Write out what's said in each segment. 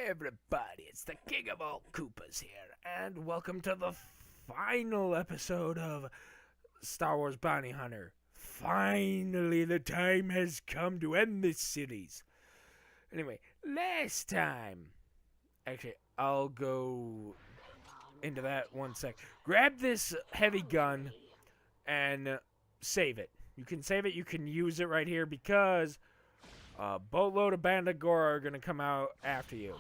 Everybody, it's the King of all Koopas here, and welcome to the final episode of Star Wars Bounty Hunter. Finally, the time has come to end this series. Anyway, last time... Actually, I'll go into that one sec. Grab this heavy gun and save it. You can save it, you can use it right here because a boatload of Bandagora are going to come out after you.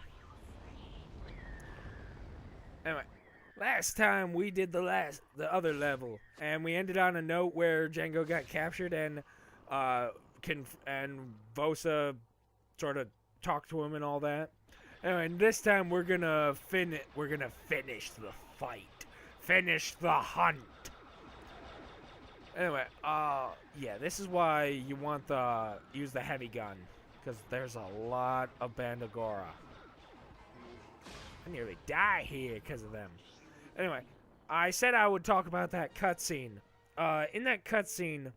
Anyway, last time we did the other level, and we ended on a note where Django got captured, and Vosa sort of talked to him and all that. Anyway, and this time we're gonna finish the fight, finish the hunt. Anyway, yeah, this is why you want use the heavy gun, because there's a lot of Bandagora. I nearly die here because of them. Anyway, I said I would talk about that cutscene. In that cutscene,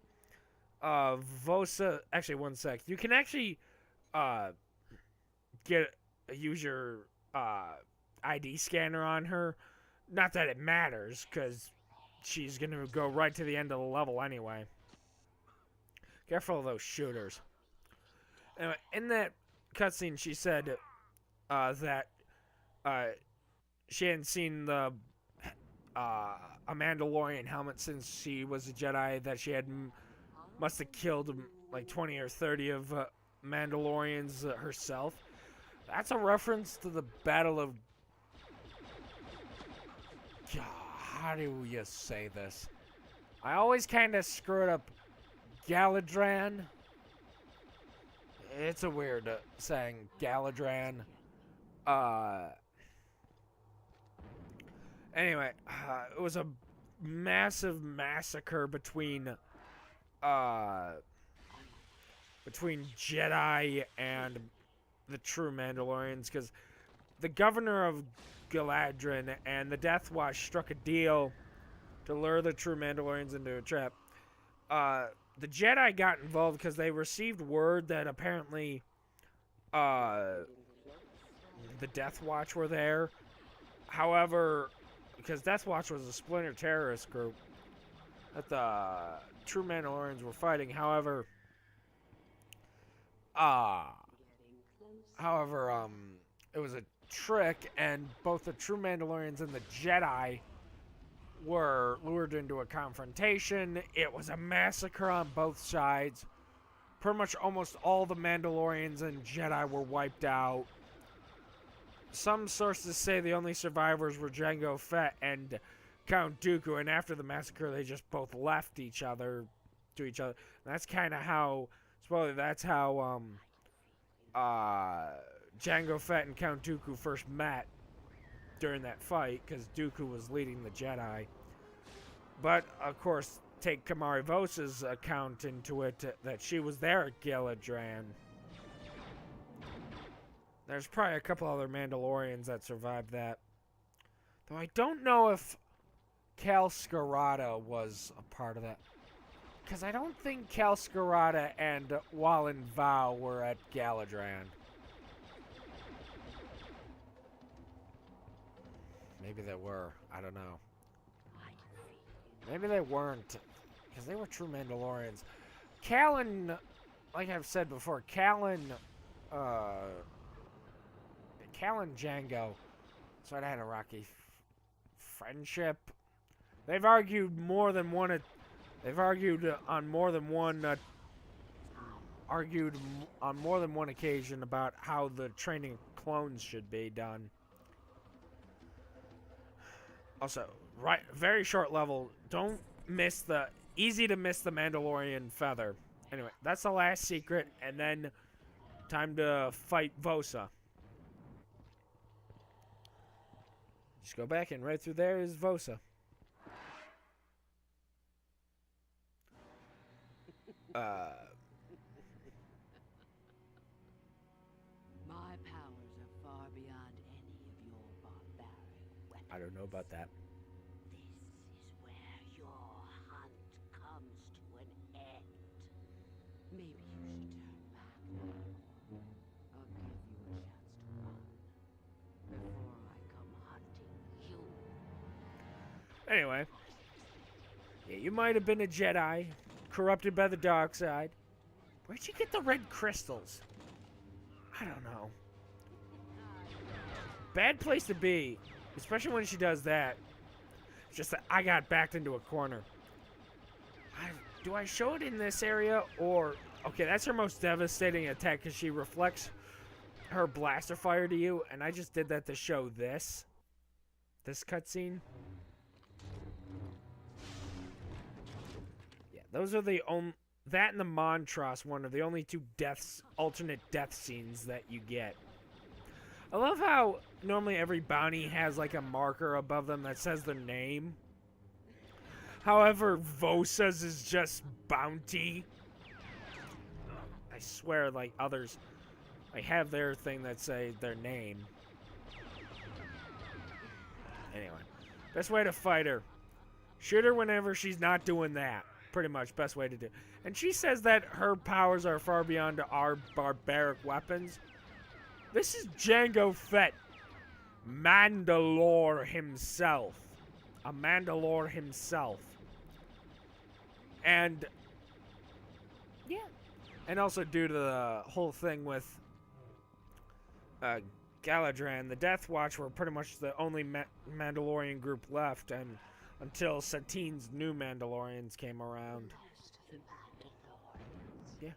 Vosa... Actually, one sec. You can actually use your ID scanner on her. Not that it matters, because she's going to go right to the end of the level anyway. Careful of those shooters. Anyway, in that cutscene, she said that she hadn't seen a Mandalorian helmet since she was a Jedi, that she must have killed like 20 or 30 of Mandalorians herself. That's a reference to the Battle of... God, how do you say this? I always kind of screw it up. Galadran? It's a weird saying, Galadran. Anyway, it was a massive massacre between Jedi and the true Mandalorians, because the governor of Galadrin and the Death Watch struck a deal to lure the true Mandalorians into a trap. The Jedi got involved because they received word that apparently the Death Watch were there. However, because Death Watch was a splinter terrorist group that the true Mandalorians were fighting. However, it was a trick, and both the true Mandalorians and the Jedi were lured into a confrontation. It was a massacre on both sides. Pretty much almost all the Mandalorians and Jedi were wiped out. Some sources say the only survivors were Jango Fett and Count Dooku, and after the massacre, they just both left each other to each other. And that's kind of how, that's how Jango Fett and Count Dooku first met during that fight, because Dooku was leading the Jedi. But of course, take Kamari Vosa's account into it, that she was there at Galadran. There's probably a couple other Mandalorians that survived that. Though I don't know if Cal Skirata was a part of that. Because I don't think Cal Skirata and Wallen Vow were at Galadran. Maybe they were. I don't know. Maybe they weren't. Because they were true Mandalorians. Callan, like I've said before, Callan Django sort of had a rocky friendship. They've argued on more than one occasion about how the training of clones should be done. Also, very short level. Don't miss easy to miss the Mandalorian feather. Anyway, that's the last secret, and then time to fight Vosa. Just go back, and right through there is Vosa. My powers are far beyond any of your barbaric weapons. I don't know about that. This is where your hunt comes to an end. Maybe you should turn back now. I'll give you a chance to run. Anyway. Yeah, you might have been a Jedi, corrupted by the dark side. Where'd you get the red crystals? I don't know. Bad place to be, especially when she does that. It's just that I got backed into a corner. Do I show it in this area or... Okay, that's her most devastating attack because she reflects her blaster fire to you, and I just did that to show this cutscene. Yeah, those are the only... That and the Montross one are the only two alternate death scenes that you get. I love how normally every bounty has like a marker above them that says their name. However, Vosa's is just bounty. I swear, like others, I have their thing that say their name. Anyway, best way to fight her. Shoot her whenever she's not doing that. Pretty much, best way to do it. And she says that her powers are far beyond our barbaric weapons. This is Jango Fett. Mandalore himself. A Mandalore himself. And, yeah. And also due to the whole thing with Galadran, the Death Watch were pretty much the only Mandalorian group left, and until Satine's new Mandalorians came around. Yeah.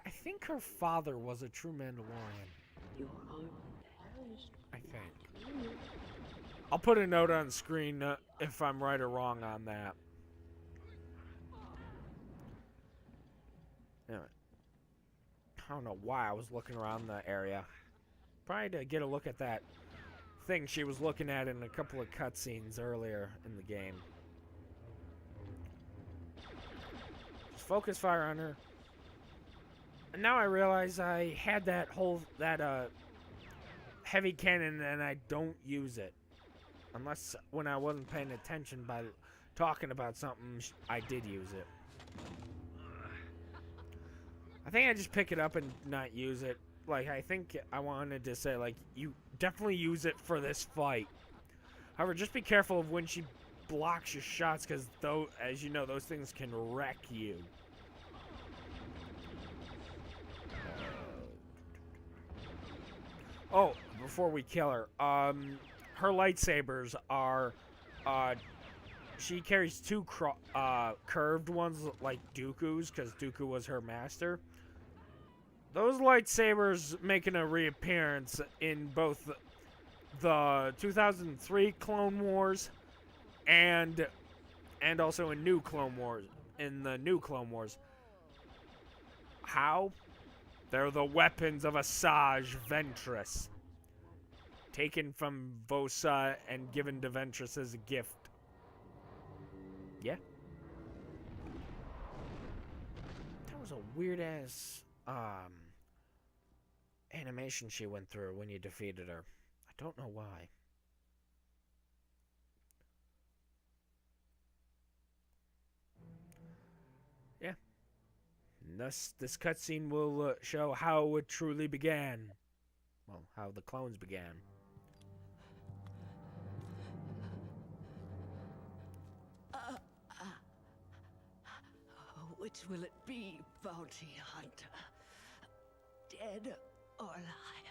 I think her father was a true Mandalorian. I think. I'll put a note on screen if I'm right or wrong on that. Anyway. I don't know why I was looking around the area. Probably to get a look at that thing she was looking at in a couple of cutscenes earlier in the game. Just focus fire on her. And now I realize I had that heavy cannon and I don't use it. Unless when I wasn't paying attention by talking about something, I did use it. I think I just pick it up and not use it. Like, I think I wanted to say, like, you definitely use it for this fight. However, just be careful of when she blocks your shots, because, as you know, those things can wreck you. Oh, before we kill her, her lightsabers are, she carries two curved ones like Dooku's, because Dooku was her master. Those lightsabers making a reappearance in both the 2003 Clone Wars and also in the new Clone Wars. How? They're the weapons of Asajj Ventress, taken from Vosa and given to Ventress as a gift. Yeah. That was a weird ass animation she went through when you defeated her. I don't know why. Yeah. Thus, this cutscene will show how it truly began. Well, how the clones began. Which will it be, bounty hunter? Dead or alive?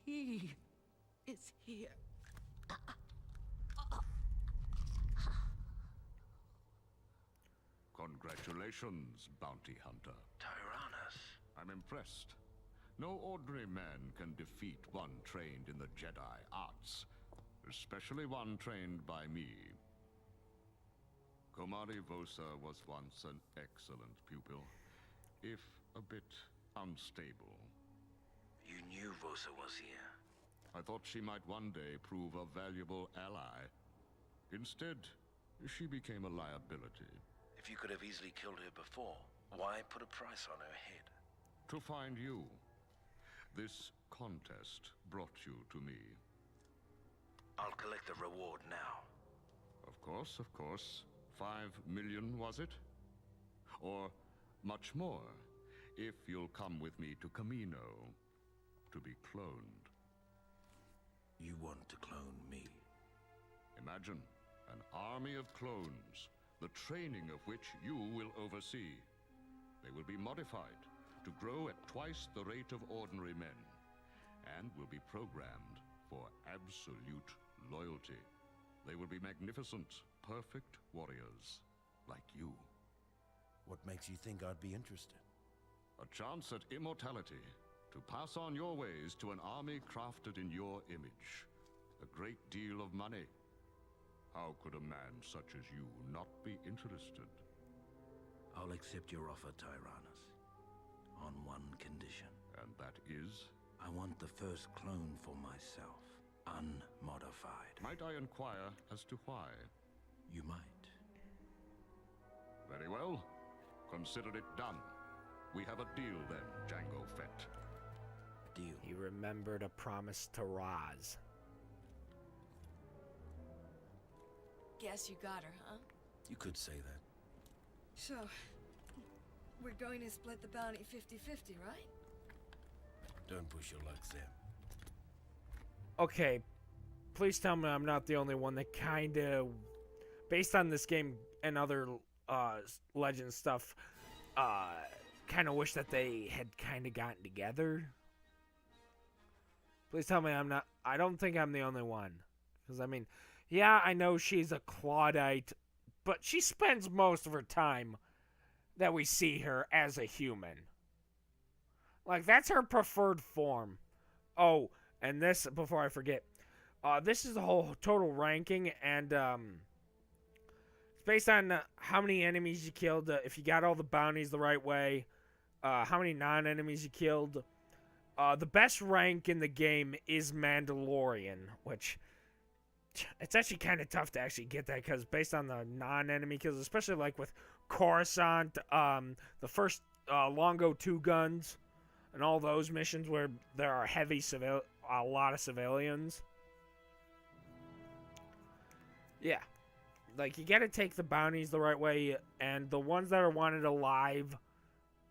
He is here. Congratulations, bounty hunter. Tyrannus. I'm impressed. No ordinary man can defeat one trained in the Jedi arts, especially one trained by me. Komari Vosa was once an excellent pupil, if a bit unstable. You knew Vosa was here. I thought she might one day prove a valuable ally. Instead, she became a liability. If you could have easily killed her before, why put a price on her head? To find you. This contest brought you to me. I'll collect the reward now. Of course, of course. 5 million, was it? Or much more, if you'll come with me to Camino to be cloned. You want to clone me? Imagine an army of clones, the training of which you will oversee. They will be modified to grow at twice the rate of ordinary men, and will be programmed for absolute loyalty. They will be magnificent, perfect warriors, like you. What makes you think I'd be interested? A chance at immortality, to pass on your ways to an army crafted in your image. A great deal of money. How could a man such as you not be interested? I'll accept your offer, Tyrannus, on one condition. And that is? I want the first clone for myself, unmodified. Might I inquire as to why? You might. Very well. Consider it done. We have a deal then, Jango Fett. Deal. He remembered a promise to Roz. Guess you got her, huh? You could say that. So, we're going to split the bounty 50-50, right? Don't push your luck, Sam. Okay, please tell me I'm not the only one that kind of, based on this game and other Legend stuff, kind of wish that they had kind of gotten together. Please tell me I don't think I'm the only one. Because, I mean, yeah, I know she's a Claudite, but she spends most of her time that we see her as a human. Like, that's her preferred form. Oh, and this, before I forget, this is the whole total ranking, and it's based on how many enemies you killed, if you got all the bounties the right way, how many non-enemies you killed. The best rank in the game is Mandalorian, which it's actually kind of tough to actually get that because based on the non-enemy kills, especially like with Coruscant, the first Longo 2 guns, and all those missions where there are a lot of civilians. Yeah. Like, you gotta take the bounties the right way, and the ones that are wanted alive,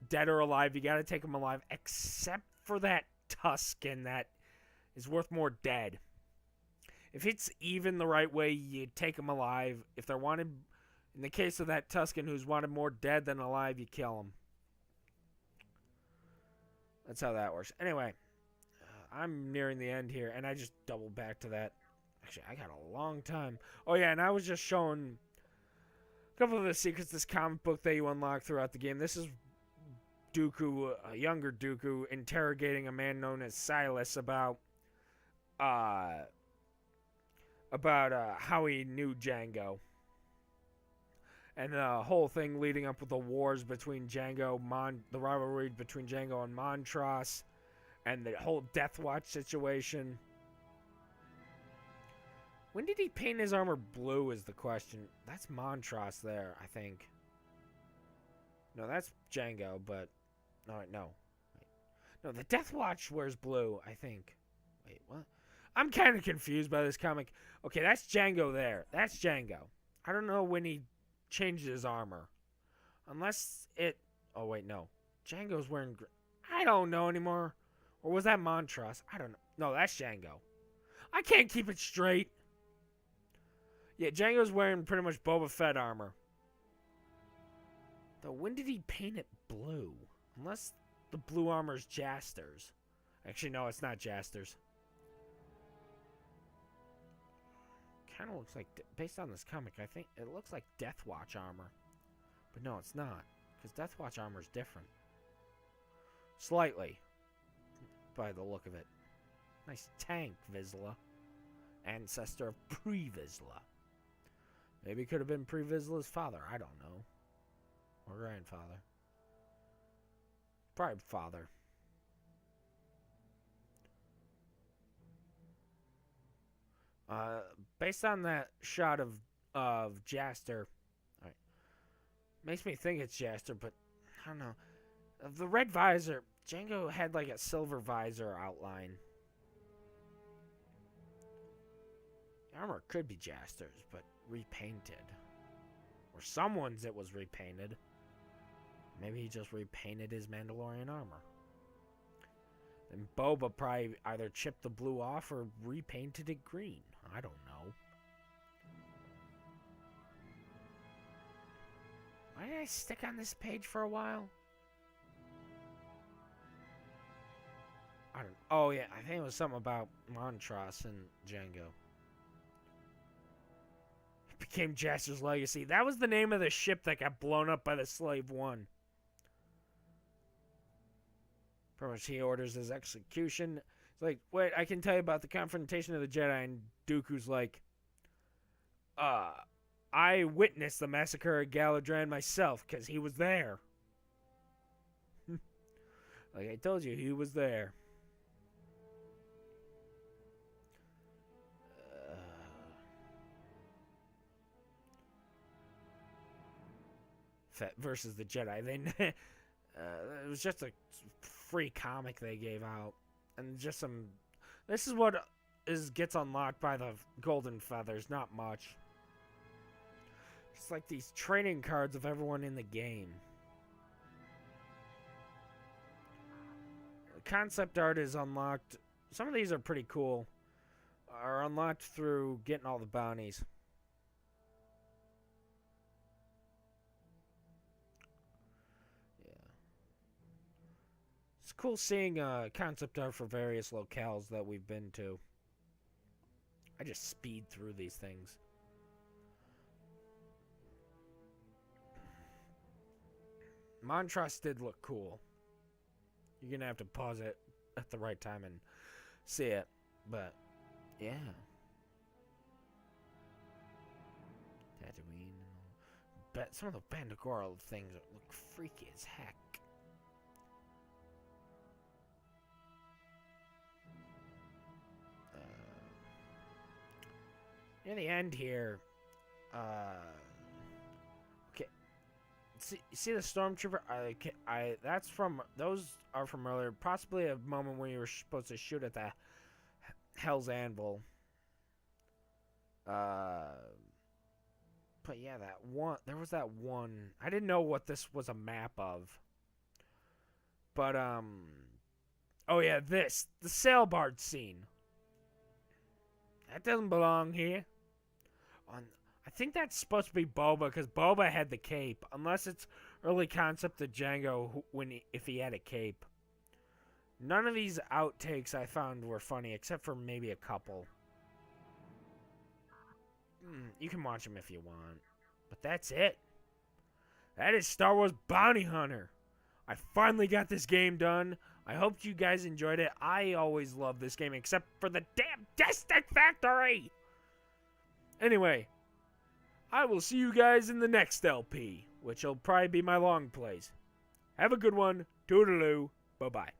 dead or alive, you gotta take them alive, except for that Tusken that is worth more dead. If it's even the right way, you take them alive. If they're wanted, in the case of that Tusken who's wanted more dead than alive, you kill them. That's how that works. Anyway, I'm nearing the end here, and I just doubled back to that. Actually, I got a long time. Oh, yeah, and I was just showing a couple of the secrets, this comic book that you unlock throughout the game. This is Dooku, a younger Dooku, interrogating a man known as Silas about how he knew Jango. And the whole thing leading up with the wars between the rivalry between Jango and Montross, and the whole Death Watch situation. When did he paint his armor blue is the question. That's Montross there, I think. No, that's Jango, but... No. No, the Death Watch wears blue, I think. Wait, what? I'm kind of confused by this comic. Okay, that's Jango there. That's Jango. I don't know when he changed his armor. Unless it... Oh, wait, no. Jango's wearing... I don't know anymore. Or was that Montross? I don't know. No, that's Jango. I can't keep it straight. Yeah, Jango's wearing pretty much Boba Fett armor. Though, when did he paint it blue? Unless the blue armor's Jaster's. Actually, no, it's not Jaster's. Kind of looks like, based on this comic, I think it looks like Death Watch armor. But no, it's not. Because Death Watch armor is different. Slightly. By the look of it. Nice tank, Vizsla. Ancestor of Pre-Vizsla. Maybe it could have been Pre-Vizsla's father. I don't know. Or grandfather. Probably father. Based on that shot of Jaster, right, makes me think it's Jaster, but I don't know. The red visor, Jango had like a silver visor outline. The armor could be Jaster's, but repainted. Or someone's it was repainted. Maybe he just repainted his Mandalorian armor. Then Boba probably either chipped the blue off or repainted it green. I don't know. Why did I stick on this page for a while? I don't. Oh yeah, I think it was something about Montross and Django. It became Jaster's legacy. That was the name of the ship that got blown up by the Slave One. Pretty much, he orders his execution. It's like, wait, I can tell you about the confrontation of the Jedi, and Dooku's like, I witnessed the massacre of Galadran myself, because he was there. Like I told you, he was there. Fett versus the Jedi. It was just a free comic they gave out, and just some. This is what gets unlocked by the golden feathers. Not much. It's like these training cards of everyone in the game. Concept art is unlocked. Some of these are pretty cool. Are unlocked through getting all the bounties. It's cool seeing concept art for various locales that we've been to. I just speed through these things. Montross did look cool. You're going to have to pause it at the right time and see it. But, yeah. Tatooine and all. But some of the Bandagora things look freaky as heck. Near the end here, okay. See the stormtrooper? That's from. Those are from earlier. Possibly a moment when you were supposed to shoot at the Hell's Anvil. But yeah, that one. There was that one. I didn't know what this was a map of. But oh yeah, the Sailbard scene. That doesn't belong here. I think that's supposed to be Boba, because Boba had the cape. Unless it's early concept of Django if he had a cape. None of these outtakes I found were funny, except for maybe a couple. You can watch them if you want. But that's it. That is Star Wars Bounty Hunter. I finally got this game done. I hope you guys enjoyed it. I always love this game, except for the damn Distinct Factory! Anyway, I will see you guys in the next LP, which will probably be my long plays. Have a good one. Toodaloo. Bye-bye.